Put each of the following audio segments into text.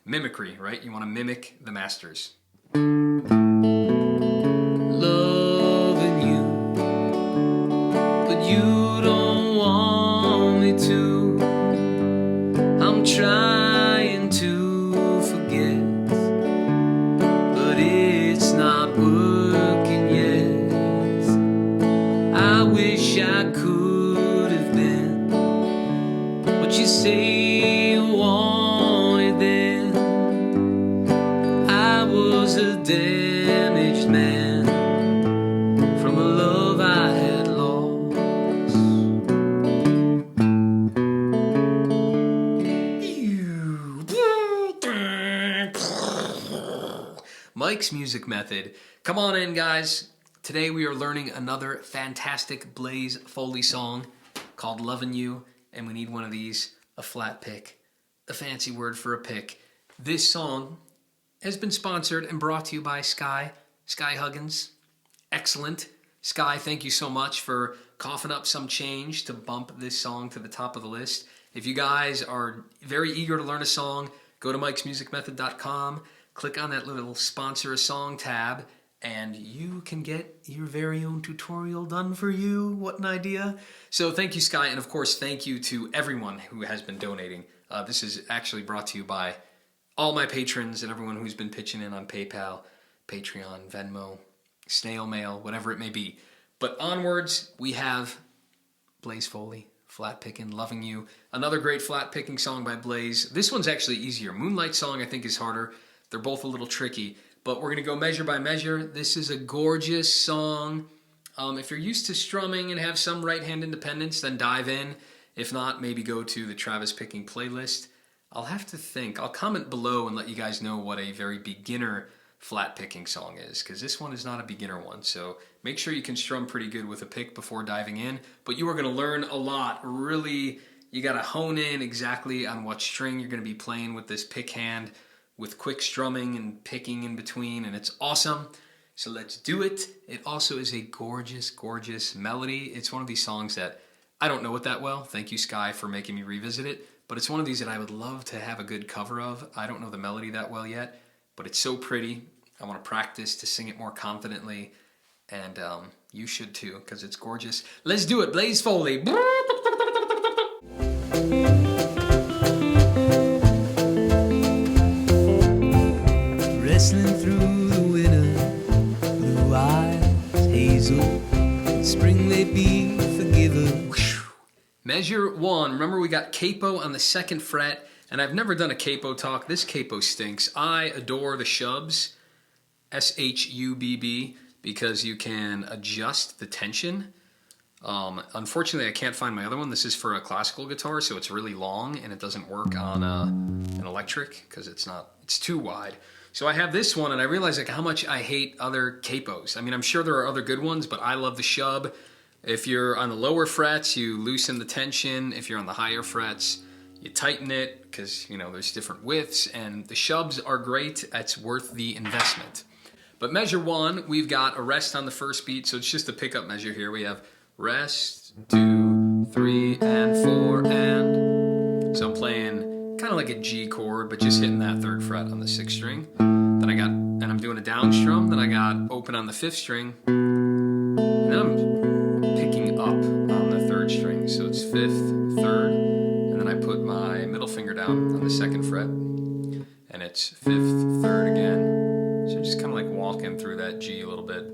mimicry, right? You want to mimic the masters. Loving you, but you don't want me to. I'm trying to forget, but it's not working yet. I wish I could have been what you say you wanted then. I was a damaged man from a love I had lost. Mike's music method. Come on in, guys. Today we are learning another fantastic Blaze Foley song called Lovin' You, and we need one of these, a flat pick, a fancy word for a pick. This song has been sponsored and brought to you by Skye Huggins. Excellent. Skye, thank you so much for coughing up some change to bump this song to the top of the list. If you guys are very eager to learn a song, go to mikesmusicmethod.com, click on that little sponsor a song tab, and you can get your very own tutorial done for you. What an idea. So thank you, Skye, and of course thank you to everyone who has been donating. This is actually brought to you by all my patrons and everyone who's been pitching in on PayPal, Patreon, Venmo, snail mail, whatever it may be. But onwards, we have Blaze Foley, Flat Pickin', Loving You. Another great flat picking song by Blaze. This one's actually easier. Moonlight Song, I think, is harder. They're both a little tricky, but we're going to go measure by measure. This is a gorgeous song. If you're used to strumming and have some right hand independence, then dive in. If not, maybe go to the Travis Picking playlist. I'll have to think. I'll comment below and let you guys know what a very beginner flat picking song is, because this one is not a beginner one. So make sure you can strum pretty good with a pick before diving in. But you are going to learn a lot. Really, you got to hone in exactly on what string you're going to be playing with this pick hand, with quick strumming and picking in between, and it's awesome. So let's do it. It also is a gorgeous, gorgeous melody. It's one of these songs that I don't know it that well. Thank you, Skye, for making me revisit it. But it's one of these that I would love to have a good cover of. I don't know the melody that well yet, but it's so pretty. I want to practice to sing it more confidently, and you should too, because it's gorgeous. Let's do it, Blaze Foley. Wrestling through the winter, blue eyes, hazel, spring may be forgiven. Measure 1. Remember, we got capo on the 2nd fret, and I've never done a capo talk. This capo stinks. I adore the Shubbs, S-H-U-B-B, because you can adjust the tension. Unfortunately, I can't find my other one. This is for a classical guitar, so it's really long, and it doesn't work on an electric because it's too wide. So I have this one, and I realize like how much I hate other capos. I mean, I'm sure there are other good ones, but I love the Shubb. If you're on the lower frets, you loosen the tension. If you're on the higher frets, you tighten it because, you know, there's different widths, and the Shubbs are great. It's worth the investment. But measure 1, we've got a rest on the first beat, so it's just a pickup measure here. We have rest, 2, 3, and 4, and. So I'm playing kind of like a G chord, but just hitting that 3rd fret on the 6th string. Then I'm doing a down strum. Then I got open on the 5th string. And then I'm picking up on the 3rd string. So it's 5th, 3rd, and then I put my middle finger down on the 2nd fret. And it's 5th, 3rd again. So just kind of like walking through that G a little bit.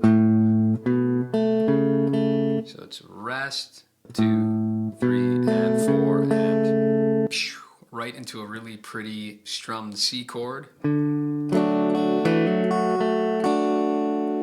So it's rest, 2, 3, and 4, and right into a really pretty strummed C chord.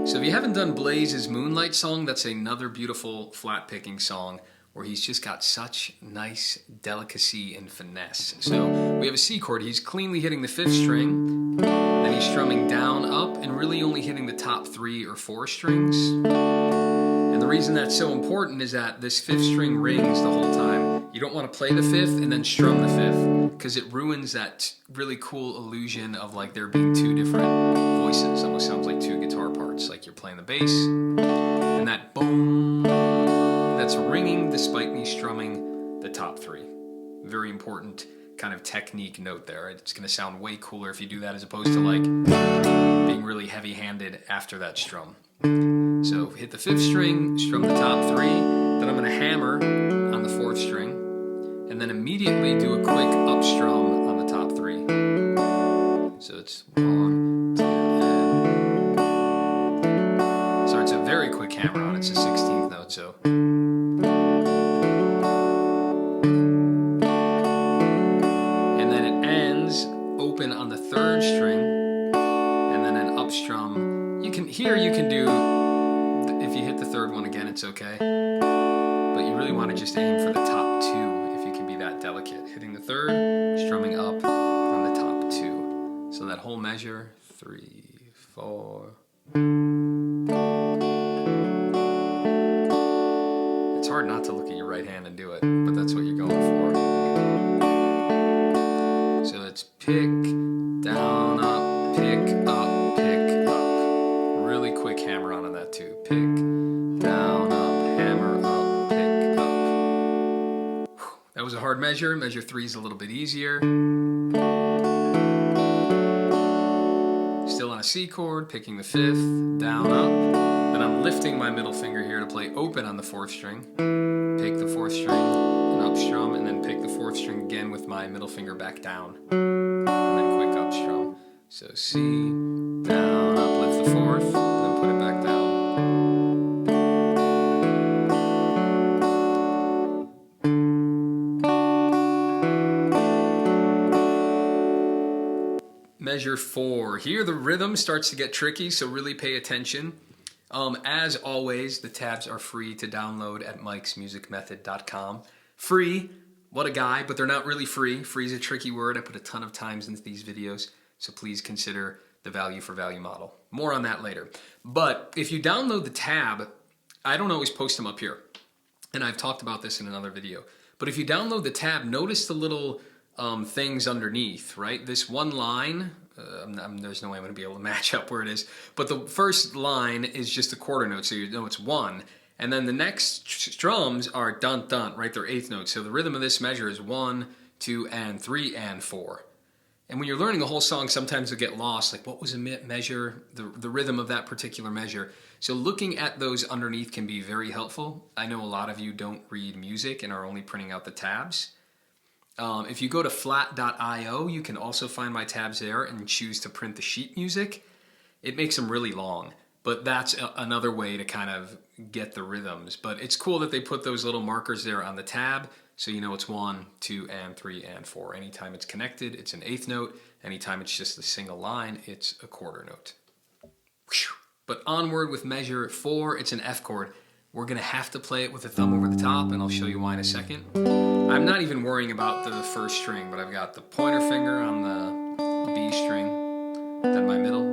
So if you haven't done Blaze's Moonlight Song, that's another beautiful flat picking song where he's just got such nice delicacy and finesse. So we have a C chord. He's cleanly hitting the 5th string, then he's strumming down, up, and really only hitting the top 3 or 4 strings. And the reason that's so important is that this 5th string rings the whole time. You don't want to play the 5th and then strum the 5th, because it ruins that really cool illusion of like there being 2 different voices. Almost sounds like 2 guitar parts, like you're playing the bass, and that boom, that's ringing despite me strumming the top 3. Very important kind of technique note there. It's going to sound way cooler if you do that as opposed to like being really heavy-handed after that strum. So hit the 5th string, strum the top 3, then I'm going to hammer on the 4th string, and then immediately do a quick up strum on the top 3. So it's 1, 2, and... Sorry, it's a very quick hammer on. It's a 16th note, so... And then it ends open on the 3rd string, and then an up strum. You can do, if you hit the 3rd one again, it's okay. But you really want to just aim for the top 2 if you can be that delicate. Hitting the 3rd, strumming up on the top 2. So that whole measure, 3, 4. It's hard not to look at your right hand and do it, but that's what you're going for. So it's pick, down, up, pick, up, pick, up. Really quick hammer on that too. Pick, down, up, hammer, up, pick, up. That was a hard measure. Measure 3 is a little bit easier. Still on a C chord, picking the 5th, down, up. Then I'm lifting my middle finger here to play open on the 4th string. Pick the 4th string, an up strum, and then pick the 4th string again with my middle finger back down. And then quick up strum. So C, down, up, lift the 4th, then put it back down. Measure 4. Here the rhythm starts to get tricky, so really pay attention. As always, the tabs are free to download at mikesmusicmethod.com. Free, what a guy, but they're not really free. Free is a tricky word. I put a ton of times into these videos, so please consider the value for value model. More on that later. But if you download the tab, I don't always post them up here, and I've talked about this in another video. But if you download the tab, notice the little things underneath, right? This one line, there's no way I'm going to be able to match up where it is, but the first line is just a quarter note, so you know it's 1. And then the next strums are dun dun, right? They're 8th notes. So the rhythm of this measure is 1, 2, and 3, and 4. And when you're learning a whole song, sometimes you'll get lost, like what was a measure, the rhythm of that particular measure. So looking at those underneath can be very helpful. I know a lot of you don't read music and are only printing out the tabs. If you go to flat.io, you can also find my tabs there and choose to print the sheet music. It makes them really long, but that's another way to kind of get the rhythms. But it's cool that they put those little markers there on the tab, so you know it's 1, 2, and 3, and 4. Anytime it's connected, it's an 8th note. Anytime it's just a single line, it's a quarter note. But onward with measure 4, it's an F chord. We're going to have to play it with a thumb over the top, and I'll show you why in a second. I'm not even worrying about the first string, but I've got the pointer finger on the B string, then my middle,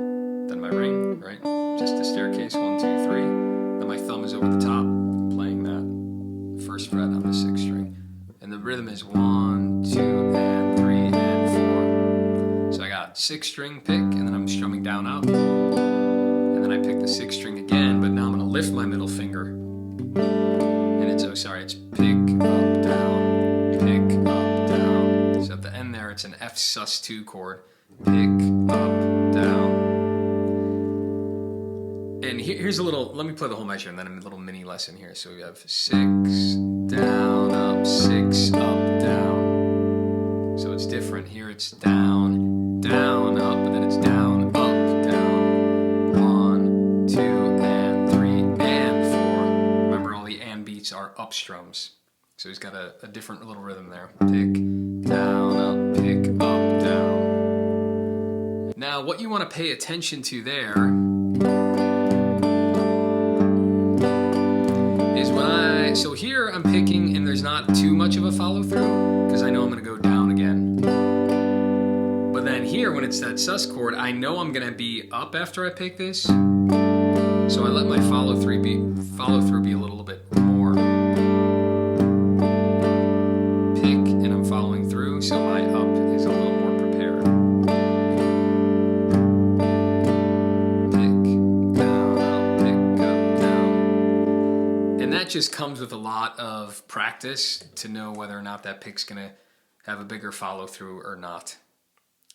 then my ring, right? Just a staircase, 1, 2, 3. Then my thumb is over the top, playing that first fret on the 6th string. And the rhythm is 1, 2, and 3, and 4. So I got 6th string pick, and then I'm strumming down up. And then I pick the 6th string again, but now I'm going to lift my middle finger. And it's, oh sorry, it's pick, up, down, pick, up, down. So at the end there, it's an F sus2 chord. Pick, up, down. And here's a little, let me play the whole measure and then a little mini lesson here. So we have 6, down, up, 6, up, down. So it's different. Here it's down, down, up, but then it's down, up, down. 1, 2, and 3, and 4. Remember, all the and beats are up strums. So he's got a different little rhythm there. Pick, down, up, pick, up, down. Now, what you want to pay attention to there is when so here I'm picking and there's not too much of a follow through because I know I'm going to go down again. But then here, when it's that sus chord, I know I'm going to be up after I pick this. So I let my follow through be a little bit more. Pick and I'm following through, so my up is a little more prepared. Pick, down, up, pick, up, down. And that just comes with a lot of practice to know whether or not that pick's going to have a bigger follow through or not.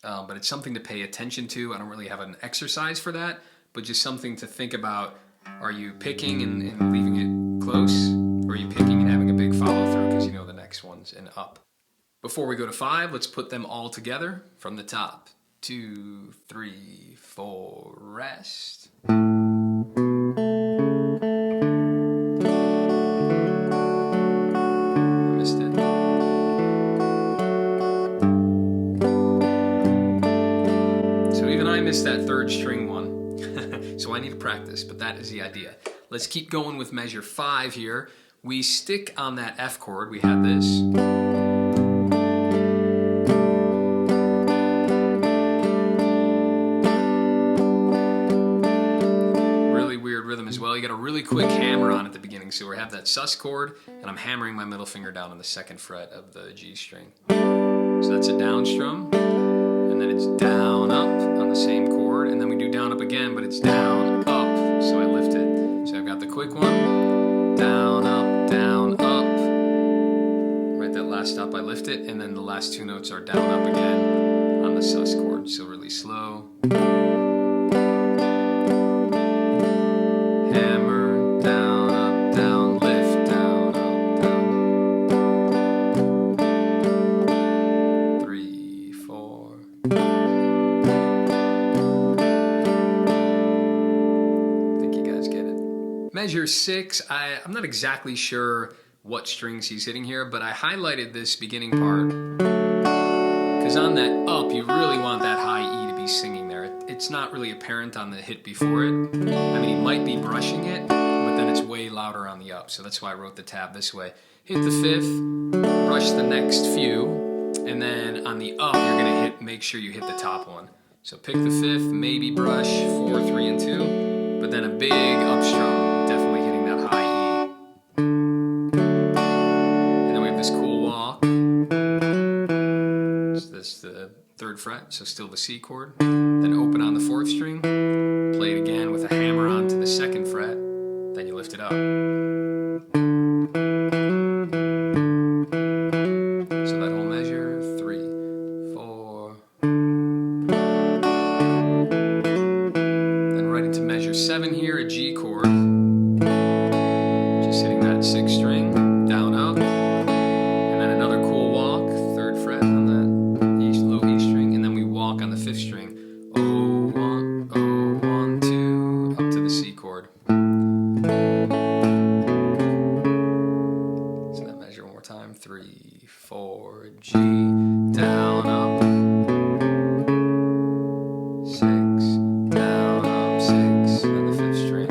But it's something to pay attention to. I don't really have an exercise for that, but just something to think about. Are you picking and leaving it close? Or are you picking and having a big follow through because you know the next one's an up? Before we go to 5, let's put them all together from the top. 2, 3, 4, rest. I missed it. So even I missed that 3rd string one. So I need to practice, but that is the idea. Let's keep going with measure 5 here. We stick on that F chord. We had this. Well, you got a really quick hammer on at the beginning. So we have that sus chord, and I'm hammering my middle finger down on the 2nd fret of the G string. So that's a down strum, and then it's down up on the same chord, and then we do down up again, but it's down up. So I lift it. So I've got the quick one, down up. Right, that last up I lift it, and then the last 2 notes are down up again on the sus chord. So really slow. Hammer, down, up, down, lift, down, up, down. 3, 4. I think you guys get it. Measure 6, I'm not exactly sure what strings he's hitting here, but I highlighted this beginning part because on that up, you really want that high E to be singing there. It's not really apparent on the hit before it. I mean, he might be brushing it, but then it's way louder on the up. So that's why I wrote the tab this way. Hit the 5th, brush the next few, and then on the up, you're gonna make sure you hit the top one. So pick the 5th, maybe brush 4, 3, and 2, but then a big up strum, definitely hitting that high E. And then we have this cool walk. So that's the 3rd fret, so still the C chord. Then open on the 4th string, play it again with a hammer onto the 2nd fret, then you lift it up. So that whole measure, 3, 4. Then right into measure 7 here, a G chord. Just hitting that 6th string, down, up. And then another cool walk, 3rd fret on that low E string, and then we walk on the 5th string. Oh, 1, 2, up to the C chord. So that measure one more time. 3, 4, G, down, up. 6, down, up, 6, and the 5th string.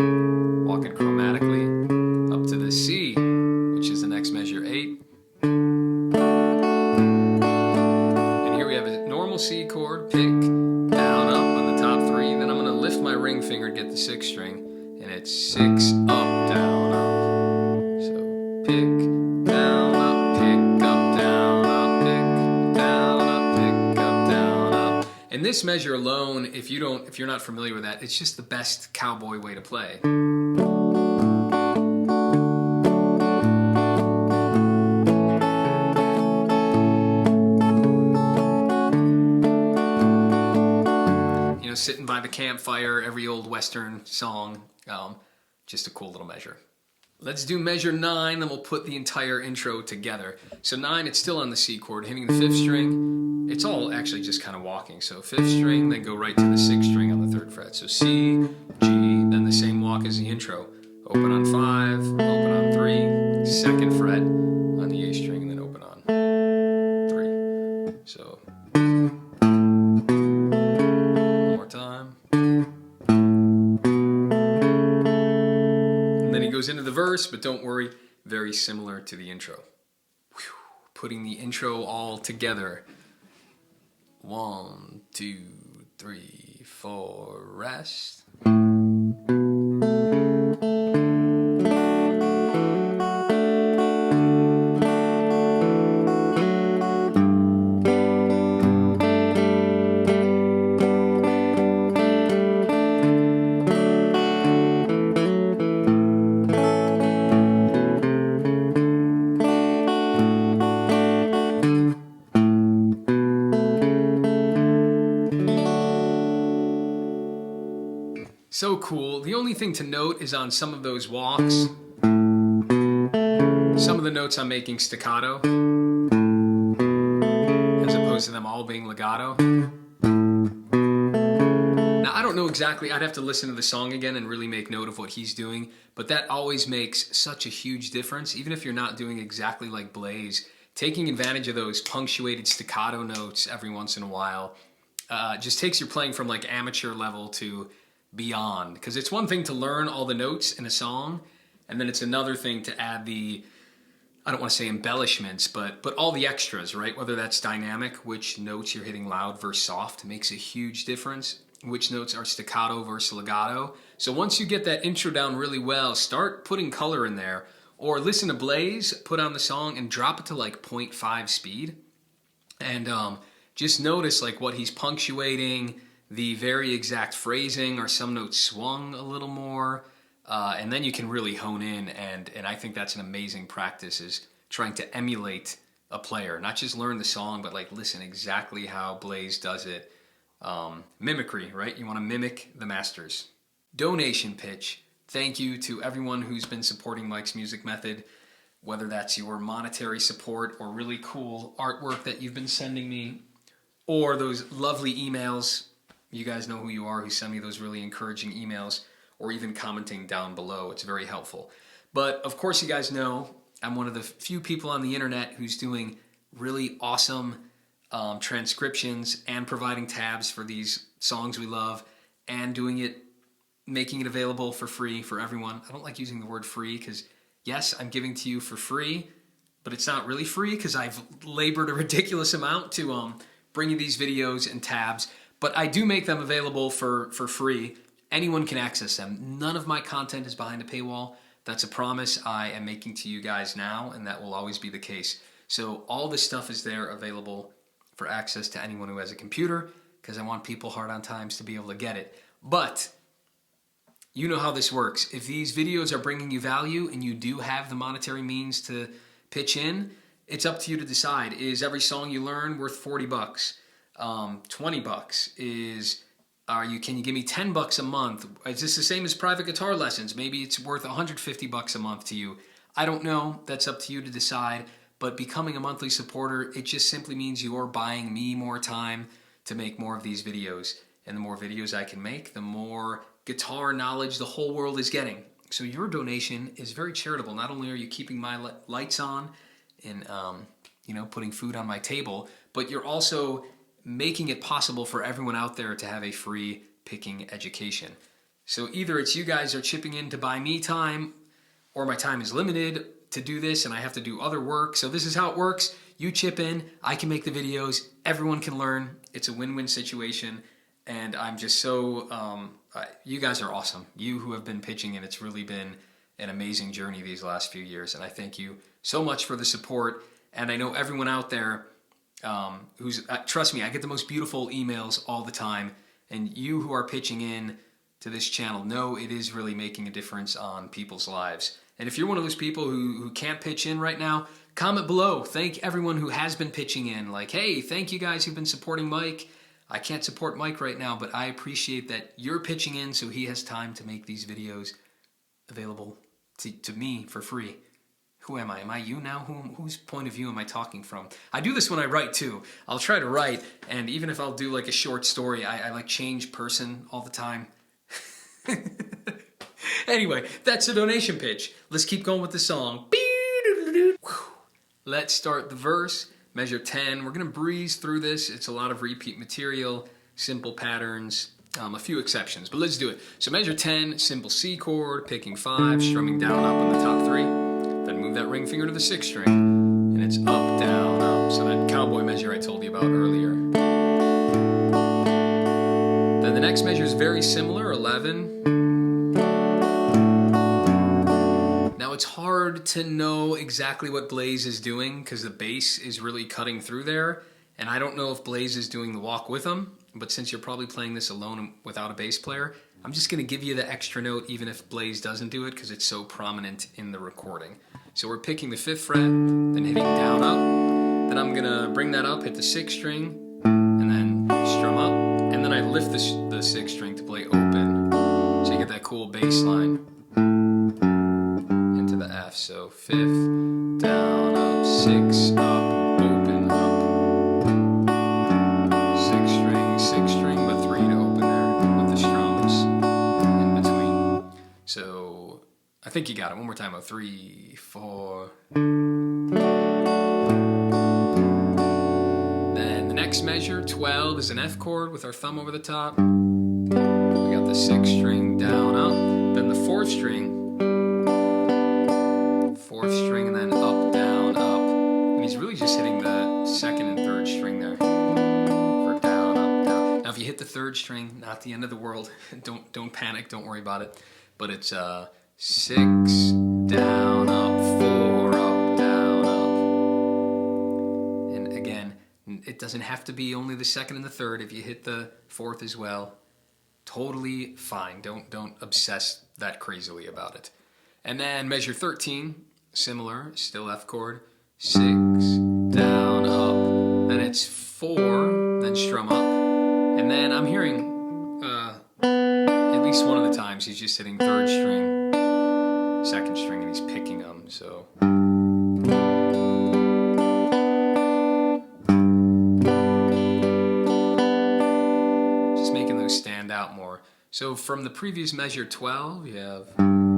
Walking chromatically up to the C, which is the next measure, 8. And here we have a normal C chord, pick, down, up on the top 3. Then I'm going to lift my ring finger to get the 6th string, and it's 6, up, down, up. So pick, down, up, pick, up, down, up, pick, down, up, pick, up, down, up. And this measure alone, if you're not familiar with that, it's just the best cowboy way to play. Sitting by the campfire, every old Western song, just a cool little measure. Let's do measure 9, then we'll put the entire intro together. So 9, it's still on the C chord, hitting the 5th string. It's all actually just kind of walking. So 5th string, then go right to the 6th string on the 3rd fret. So C, G, then the same walk as the intro. Open on 5, open on 3, 2nd fret on the A string, and then open on 3. So into the verse, but don't worry, very similar to the intro. Whew. Putting the intro all together. 1, 2, 3, 4, rest. So cool. The only thing to note is on some of those walks, some of the notes I'm making staccato, as opposed to them all being legato. Now, I don't know exactly, I'd have to listen to the song again and really make note of what he's doing, but that always makes such a huge difference, even if you're not doing exactly like Blaze. Taking advantage of those punctuated staccato notes every once in a while just takes your playing from like amateur level to beyond. Because it's one thing to learn all the notes in a song, and then it's another thing to add the, I don't want to say embellishments, but all the extras, right? Whether that's dynamic, which notes you're hitting loud versus soft makes a huge difference. Which notes are staccato versus legato. So once you get that intro down really well, start putting color in there. Or listen to Blaze, put on the song, and drop it to like 0.5 speed. And just notice like what he's punctuating, the very exact phrasing, or some notes swung a little more. And then you can really hone in, and I think that's an amazing practice, is trying to emulate a player. Not just learn the song, but like listen exactly how Blaze does it. Mimicry, right? You want to mimic the masters. Donation pitch. Thank you to everyone who's been supporting Mike's music method, whether that's your monetary support or really cool artwork that you've been sending me, or those lovely emails. You guys know who you are, who send me those really encouraging emails, or even commenting down below. It's very helpful. But of course, you guys know I'm one of the few people on the internet who's doing really awesome transcriptions and providing tabs for these songs we love, and doing it, making it available for free for everyone. I don't like using the word free because, yes, I'm giving to you for free, but it's not really free because I've labored a ridiculous amount to bring you these videos and tabs. But I do make them available for free. Anyone can access them. None of my content is behind a paywall. That's a promise I am making to you guys now, and that will always be the case. So all this stuff is there available for access to anyone who has a computer, because I want people hard on times to be able to get it. But you know how this works. If these videos are bringing you value and you do have the monetary means to pitch in, it's up to you to decide. Is every song you learn worth 40 bucks? 20 bucks? Can you give me 10 bucks a month? Is this the same as private guitar lessons? Maybe it's worth 150 bucks a month to you. I don't know. That's up to you to decide. But becoming a monthly supporter, it just simply means you're buying me more time to make more of these videos. And the more videos I can make, the more guitar knowledge the whole world is getting. So your donation is very charitable. Not only are you keeping my lights on and putting food on my table, but you're also making it possible for everyone out there to have a free picking education. So either it's you guys are chipping in to buy me time, or my time is limited to do this and I have to do other work. So this is how it works. You chip in, I can make the videos, everyone can learn. It's a win-win situation. And I'm just so, you guys are awesome. You who have been pitching in, it's really been an amazing journey these last few years. And I thank you so much for the support. And I know everyone out there trust me, I get the most beautiful emails all the time. And you who are pitching in to this channel know it is really making a difference on people's lives. And if you're one of those people who can't pitch in right now, comment below. Thank everyone who has been pitching in. Like, hey, thank you guys who've been supporting Mike. I can't support Mike right now, but I appreciate that you're pitching in so he has time to make these videos available to me for free. Who am I? Am I you now? Whose point of view am I talking from? I do this when I write too. I'll try to write, and even if I'll do like a short story, I like change person all the time. Anyway, that's the donation pitch. Let's keep going with the song. Let's start the verse. Measure 10. We're going to breeze through this. It's a lot of repeat material, simple patterns, a few exceptions, but let's do it. So measure 10, simple C chord, picking 5, strumming down, up on the top 3. Then move that ring finger to the 6th string, and it's up, down, up. So that cowboy measure I told you about earlier. Then the next measure is very similar, 11. Now it's hard to know exactly what Blaze is doing because the bass is really cutting through there, and I don't know if Blaze is doing the walk with him, but since you're probably playing this alone without a bass player, I'm just going to give you the extra note even if Blaze doesn't do it because it's so prominent in the recording. So we're picking the 5th fret, then hitting down, up, then I'm going to bring that up, hit the 6th string, and then strum up, and then I lift the 6th string to play open. cool bass line into the F. So 5th, down, up, 6, up, open, up. 6 string, but 3 to open there with the strums in between. So I think you got it. One more time. 3, 4. Then the next measure, 12, is an F chord with our thumb over the top. We got the 6th string down, up. Then the 4th string, and then up, down, up. And he's really just hitting the 2nd and 3rd string there for down, up, down. Now, if you hit the 3rd string, not the end of the world. Don't panic. Don't worry about it. But it's 6 down, up, 4 up, down, up. And again, it doesn't have to be only the 2nd and the 3rd. If you hit the 4th as well, totally fine. Don't obsess that crazily about it. And then measure 13, similar, still F chord, 6 down, up. Then it's 4, then strum up. And then I'm hearing at least one of the times he's just hitting 3rd string, 2nd string, and he's picking them. So just making those stand out more. So from the previous measure 12, you have kind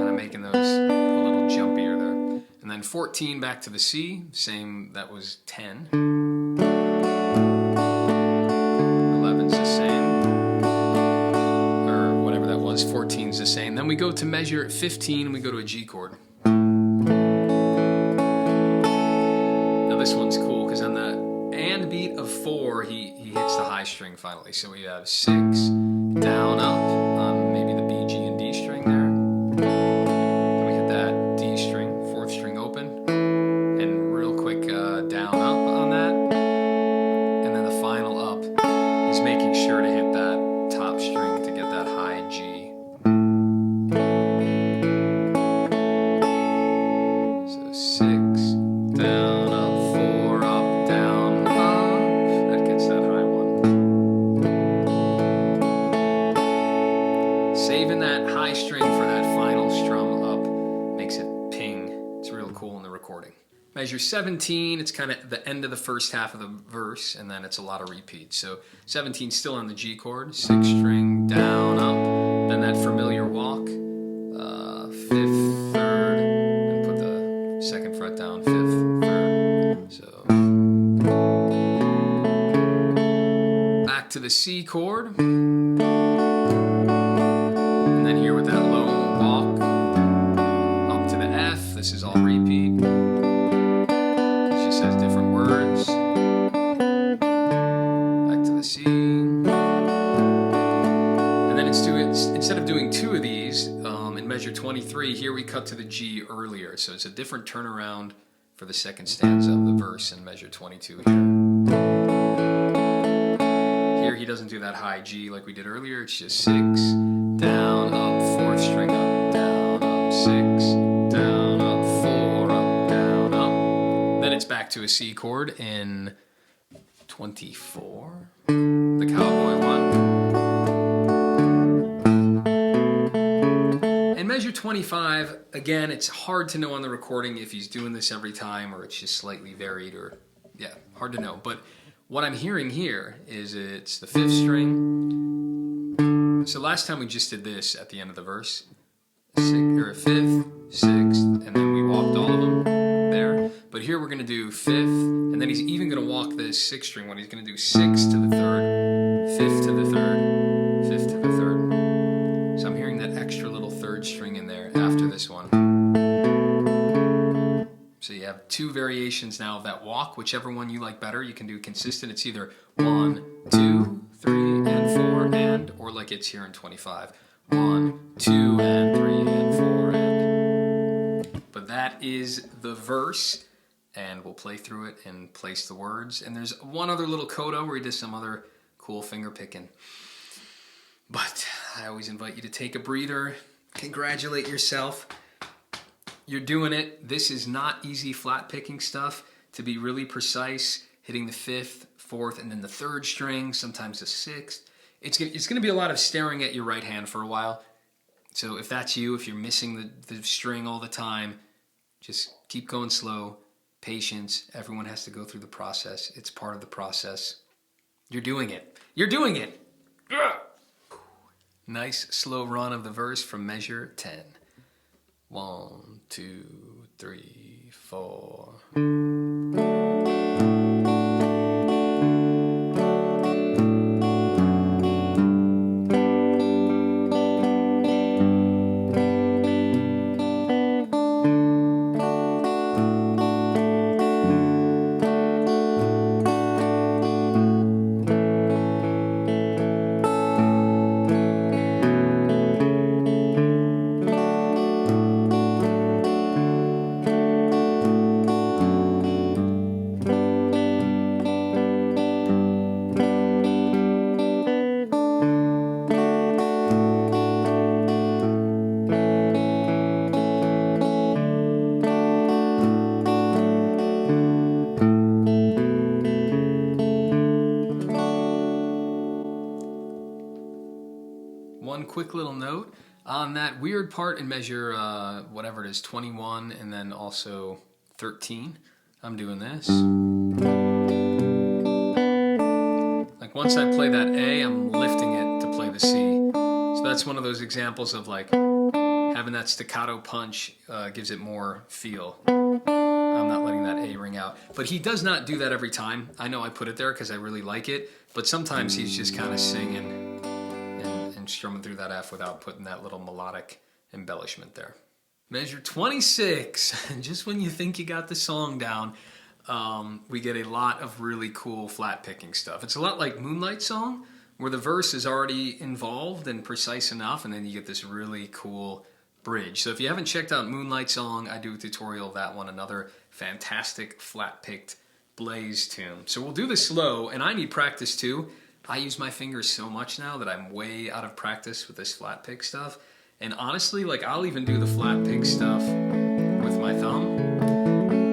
of making those a little jumpier there. And then 14 back to the C, same, that was 10. 11's the same, or whatever that was, 14's the same. Then we go to measure 15 and we go to a G chord. Now this one's cool because on the and beat of 4, he hits the high string finally. So we have 6 down, up on maybe the B, G, and D string there. Then we hit that D string, 4th string open, and real quick down, up on that. And then the final up, he's making sure to hit that top string to get that high G. So 6 down, up, 4 up, down, up. That gets that high one. Saving that high string for that final strum up makes it ping. It's real cool in the recording. Measure 17, it's kind of the end of the first half of the verse, and then it's a lot of repeats. So 17 still on the G chord, 6th string, down, up, then that familiar walk, 5th, 3rd, and put the 2nd fret down, 5th, 3rd. So back to the C chord, and then here with that low walk, up to the F, this is all repeat. Has different words. Back to the C. And then instead of doing 2 of these, in measure 23, here we cut to the G earlier. So it's a different turnaround for the 2nd stanza of the verse in measure 22 here. Here he doesn't do that high G like we did earlier. It's just 6, down, up, 4th string, up, down, up, 6, down, up, 4, up, down, up. Then it's back to a C chord in 24, the cowboy one. In measure 25, again, it's hard to know on the recording if he's doing this every time or it's just slightly varied, or, yeah, hard to know. But what I'm hearing here is it's the 5th string. So last time we just did this at the end of the verse, or a 5th, 6th, and then we walked all of them there. But here we're going to do 5th, and then he's even going to walk this 6th string one. He's going to do 6 to the 3rd, 5th to the 3rd, 5th to the 3rd. So I'm hearing that extra little 3rd string in there after this one. So you have 2 variations now of that walk, whichever one you like better. You can do consistent. It's either 1, 2, 3, and 4, and, or like it's here in 25. 1, 2, and 3, and 4, and. But that is the verse, and we'll play through it and place the words. And there's one other little coda where he does some other cool finger picking. But I always invite you to take a breather, congratulate yourself. You're doing it. This is not easy flat picking stuff. To be really precise, hitting the 5th, 4th, and then the 3rd string, sometimes the 6th. It's going to be a lot of staring at your right hand for a while. So if that's you, if you're missing the string all the time, just keep going slow. Patience. Everyone has to go through the process. It's part of the process. You're doing it. You're doing it. Nice slow run of the verse from measure 10. 1, 2, 3, 4. One quick little note on that weird part in measure, whatever it is, 21 and then also 13. I'm doing this. Like once I play that A, I'm lifting it to play the C. So that's one of those examples of like having that staccato punch gives it more feel. I'm not letting that A ring out. But he does not do that every time. I know I put it there because I really like it, but sometimes he's just kind of singing and strumming through that F without putting that little melodic embellishment there. Measure 26. Just when you think you got the song down, we get a lot of really cool flat picking stuff. It's a lot like Moonlight Song, where the verse is already involved and precise enough, and then you get this really cool bridge. So if you haven't checked out Moonlight Song, I do a tutorial of that one, another fantastic flat picked Blaze tune. So we'll do this slow, and I need practice too. I use my fingers so much now that I'm way out of practice with this flat pick stuff. And honestly, like I'll even do the flat pick stuff with my thumb.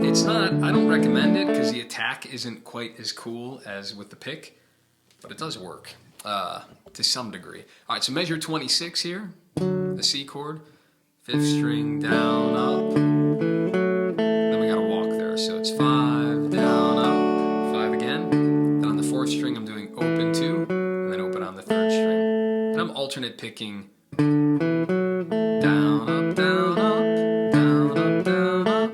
It's not, I don't recommend it because the attack isn't quite as cool as with the pick, but it does work to some degree. All right, so measure 26 here, the C chord, 5th string, down, up. Then we got a walk there, so it's 5, down, up, 5 again. Then on the 4th string, I'm doing open 2, and then open on the 3rd string. And I'm alternate picking down, up, down, up, down, up, down, up.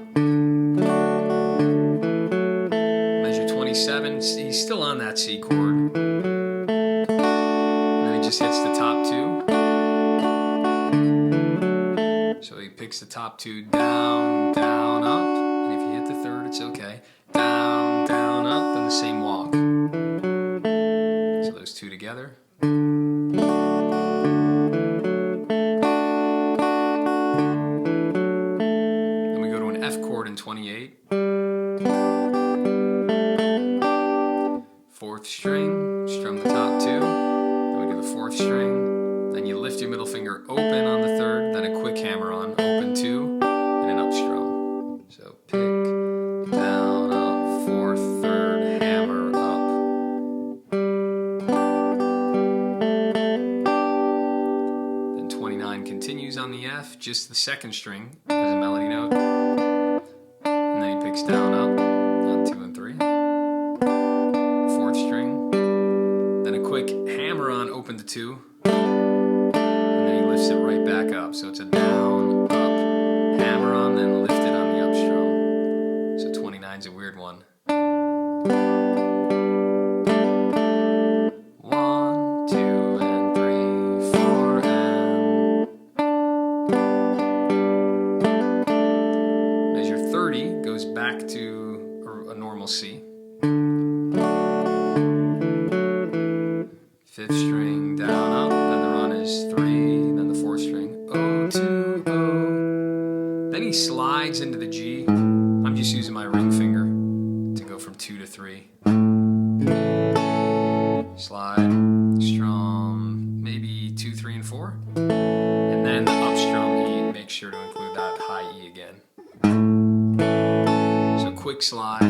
Measure 27, he's still on that C chord. And then he just hits the top 2. So he picks the top 2 down, down, up. And if you hit the 3rd, it's okay. Down, down, up, then the same walk. So those 2 together. Then we go to an F chord in 28. 4th string, strum the top 2. Then we do the 4th string. Then you lift your middle finger open on the 3rd, then a quick hammer on, open 2, and an up strum. So pick, down, up, 4th, 3rd, hammer, up. Then 29 continues on the F, just the 2nd string as a melody note. And then he picks down, up on 2 and 3. 4th string. Then a quick hammer on, open to 2. Lifts it right back up, so it's a down, up, hammer on, then lift it on the up strum. So 29's a weird one. 1, 2, and 3, 4, and measure 30 goes back to a normal C. 5th string, down, up, then the run is 3. Then he slides into the G. I'm just using my ring finger to go from 2 to 3. Slide, strum, maybe 2, 3, and 4. And then the up strum E, make sure to include that high E again. So quick slide.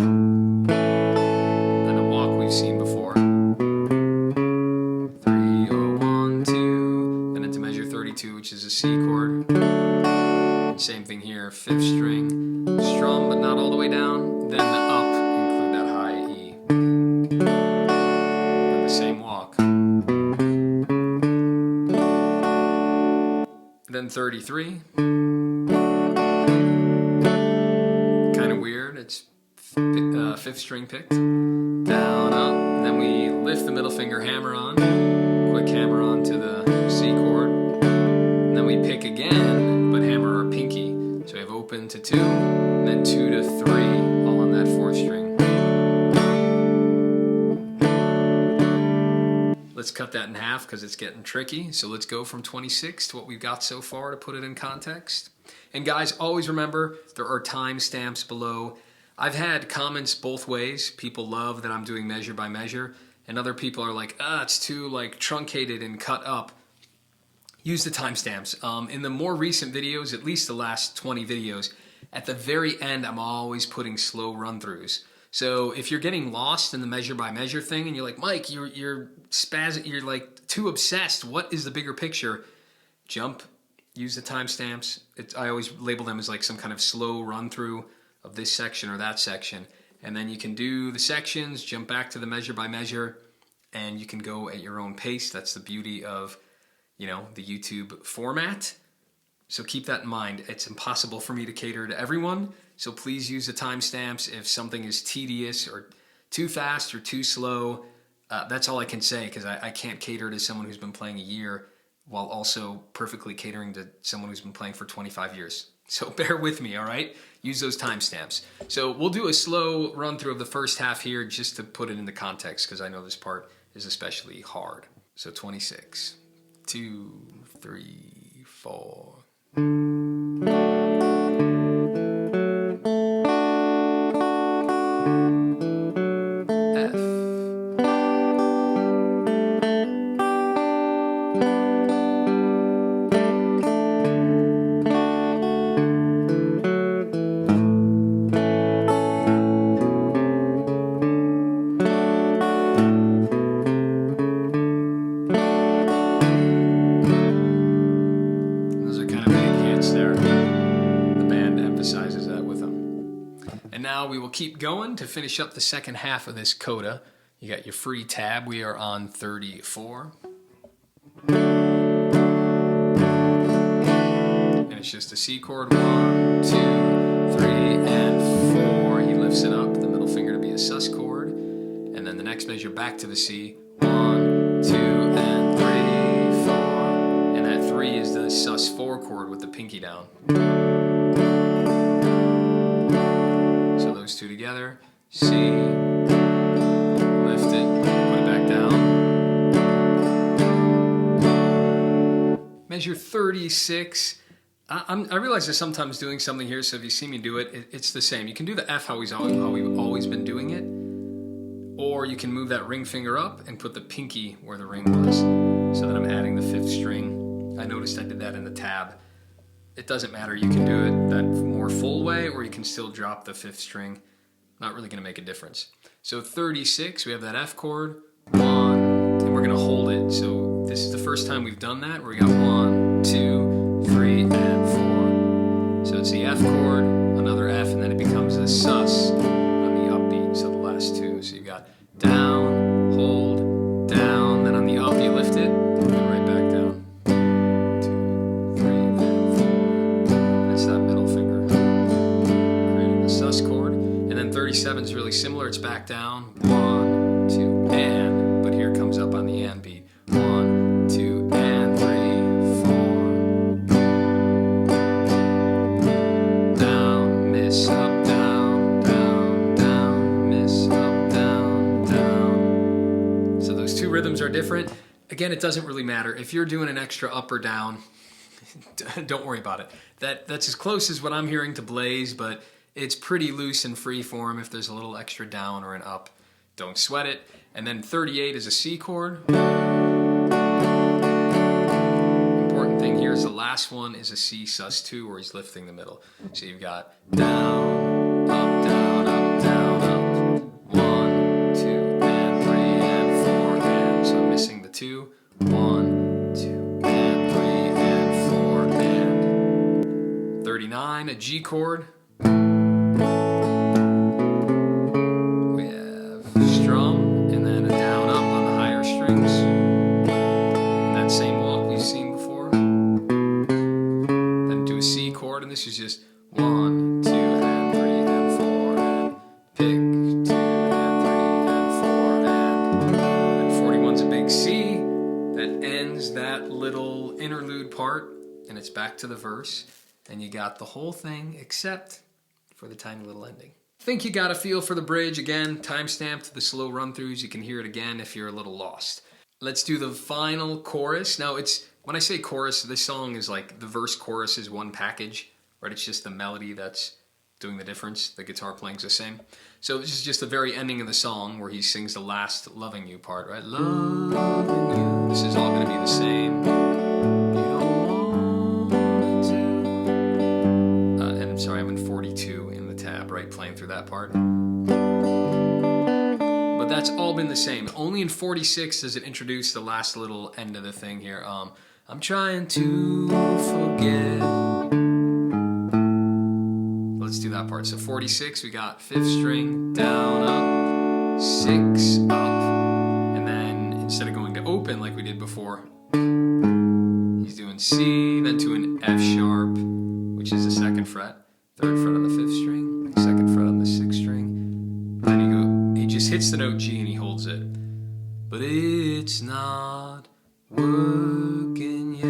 133. Kind of weird. It's fifth string picked. Down, up. And then we lift the middle finger, hammer on. Quick hammer on to the C chord. And then we pick again, but hammer our pinky. So we have open to 2, and then 2 to 3, all on that 4th string. Let's cut that in half because it's getting tricky. So let's go from 26 to what we've got so far to put it in context. And guys, always remember, there are timestamps below. I've had comments both ways. People love that I'm doing measure by measure, and other people are like, it's too like truncated and cut up. Use the timestamps. In the more recent videos, at least the last 20 videos, at the very end, I'm always putting slow run-throughs. So if you're getting lost in the measure by measure thing, and you're like, Mike, you're spazzing, you're like too obsessed. What is the bigger picture? Jump. Use the timestamps. I always label them as like some kind of slow run-through of this section or that section. And then you can do the sections, jump back to the measure by measure, and you can go at your own pace. That's the beauty of, you know, the YouTube format. So keep that in mind. It's impossible for me to cater to everyone. So please use the timestamps. If something is tedious or too fast or too slow, that's all I can say, because I can't cater to someone who's been playing a year while also perfectly catering to someone who's been playing for 25 years. So bear with me, all right? Use those timestamps. So we'll do a slow run through of the first half here just to put it into context, because I know this part is especially hard. So 26, 2, 3, 4. We will keep going to finish up the second half of this coda. You got your free tab. We are on 34. And it's just a C chord. 1, 2, 3, and 4. He lifts it up, the middle finger to be a sus chord. And then the next measure back to the C. 1, 2, and 3, 4. And that 3 is the sus 4 chord with the pinky down. Those two together, C, lift it, put it back down. Measure 36. I realize that sometimes doing something here, so if you see me do it, it's the same. You can do the F how we've always been doing it, or you can move that ring finger up and put the pinky where the ring was, so that I'm adding the 5th string. I noticed I did that in the tab. It doesn't matter. You can do it that more full way, or you can still drop the 5th string. Not really going to make a difference. So 36, we have that F chord, 1, and we're going to hold it. So this is the first time we've done that. We got 1, 2, 3, and 4. So it's the F chord, another F, and then it becomes a sus on the upbeat. So the last two. So you've got down, hold, down, then on the up you lift it, and then right back down. 2, 3, and 4. That's that middle finger. Creating the sus chord. And then 37 is really similar. It's back down. 1, 2, and. But here it comes up on the and beat. 1, 2, and 3, 4. Down, miss, up, down, down, down, miss, up, down, down. So those two rhythms are different. Again, it doesn't really matter. If you're doing an extra up or down, don't worry about it. That's as close as what I'm hearing to Blaze, but it's pretty loose and free form. If there's a little extra down or an up, don't sweat it. And then 38 is a C chord. Important thing here is the last one is a C sus2 where he's lifting the middle. So you've got down, up, down, up, down, up. 1, 2, and 3, and 4, and. So I'm missing the 2. 1, 2, and 3, and 4, and. 39, a G chord. interlude part, and it's back to the verse, and you got the whole thing except for the tiny little ending. I think you got a feel for the bridge. Again, timestamped the slow run-throughs. You can hear it again if you're a little lost. Let's do the final chorus. Now, when I say chorus, this song is like the verse chorus is one package, right? It's just the melody that's doing the difference. The guitar playing's the same. So this is just the very ending of the song where he sings the last "Loving You" part, right? Loving you. This is all going to be the same. You don't want to. And I'm sorry, I'm in 42 in the tab, right? Playing through that part. But that's all been the same. Only in 46 does it introduce the last little end of the thing here. I'm trying to forget. Let's do that part. So 46, we got 5th string, down, up, 6, up, and then instead of going to open like we did before, he's doing C, then to an F sharp, which is the 2nd fret, 3rd fret on the 5th string, 2nd fret on the 6th string, then he just hits the note G and he holds it. But it's not working yet.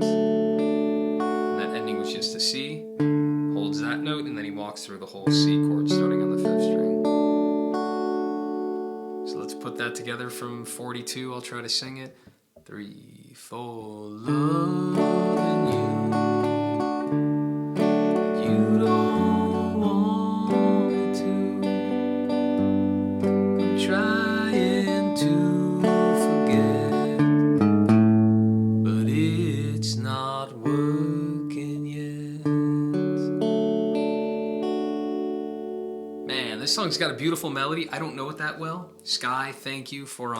And that ending was just a C. Holds that note, and then he walks through the whole C chord starting on the 5th string. So let's put that together from 42. I'll try to sing it. 3, 4, loving you. You don't want me to. I'm trying to forget, but it's not working yet. This song's got a beautiful melody. I don't know it that well. Skye, thank you for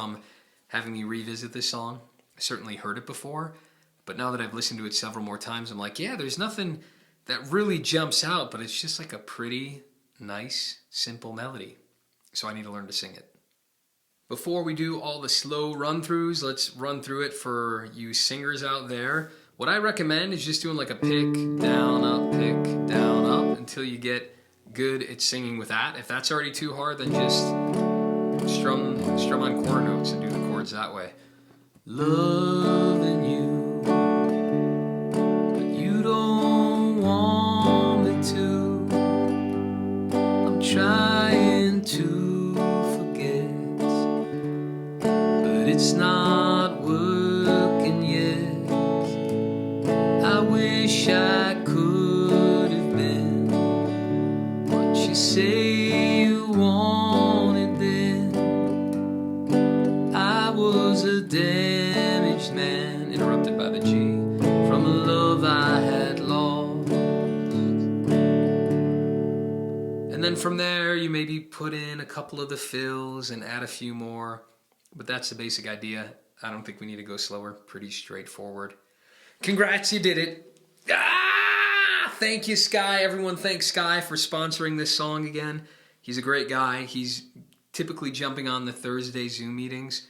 having me revisit this song. I certainly heard it before, but now that I've listened to it several more times, I'm like, yeah, there's nothing that really jumps out, but it's just like a pretty nice, simple melody. So I need to learn to sing it. Before we do all the slow run-throughs, let's run through it for you singers out there. What I recommend is just doing like a pick, down, up, until you get good at singing with that. If that's already too hard, then just strum on quarter notes and do the chords that way. Loving you, but you don't want me to. I'm trying to forget, but it's not working yet. I wish I could have been what you say you wanted then. I was a damaged man, interrupted by the G, from a love I had lost. And then from there, you maybe put in a couple of the fills and add a few more. But that's the basic idea. I don't think we need to go slower. Pretty straightforward. Congrats, you did it. Thank you, Skye. Everyone thanks Skye for sponsoring this song again. He's a great guy. He's typically jumping on the Thursday Zoom meetings.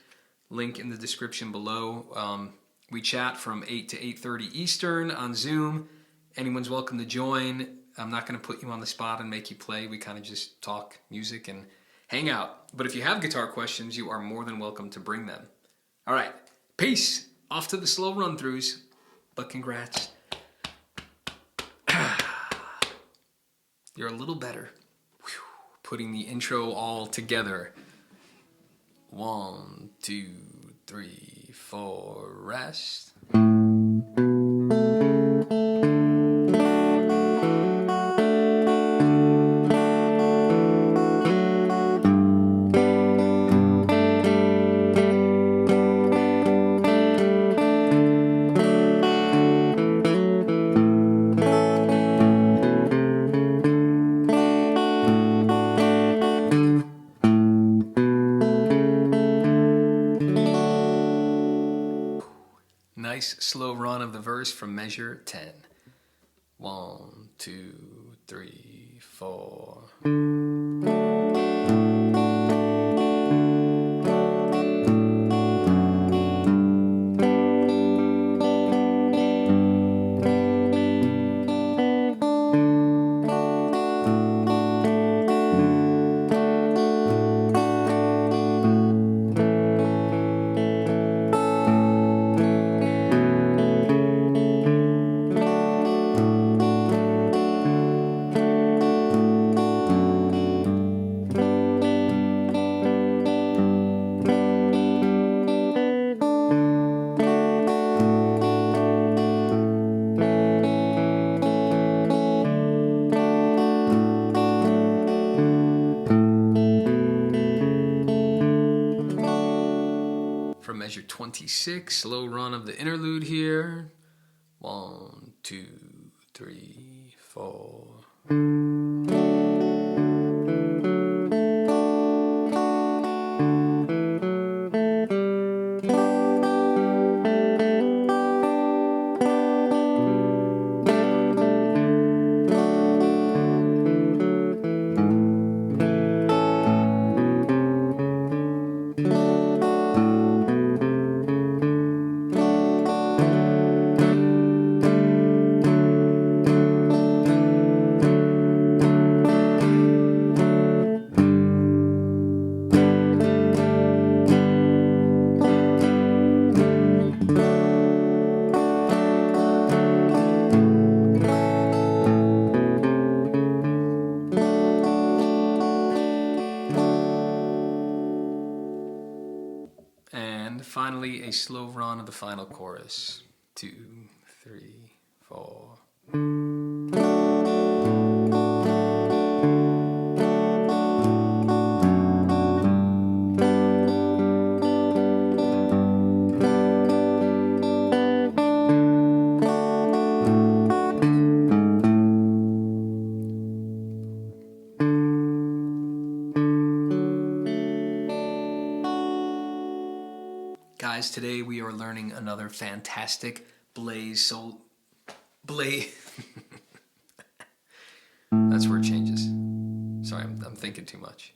Link in the description below. We chat from 8 to 8:30 Eastern on Zoom. Anyone's welcome to join. I'm not going to put you on the spot and make you play. We kind of just talk music and hang out. But if you have guitar questions, you are more than welcome to bring them. All right. Peace. Off to the slow run-throughs. But congrats. You're a little better. Whew. Putting the intro all together. 1, 2, 3, 4, rest. Nice slow run of the verse from measure 10. 1, 2, 3, 4. measure 26. Slow run of the interlude here. 1, 2, 3, 4. And finally, a slow run of the final chorus. 2, 3, 4. Guys, today we are learning another fantastic Blaze That's where it changes. Sorry, I'm thinking too much.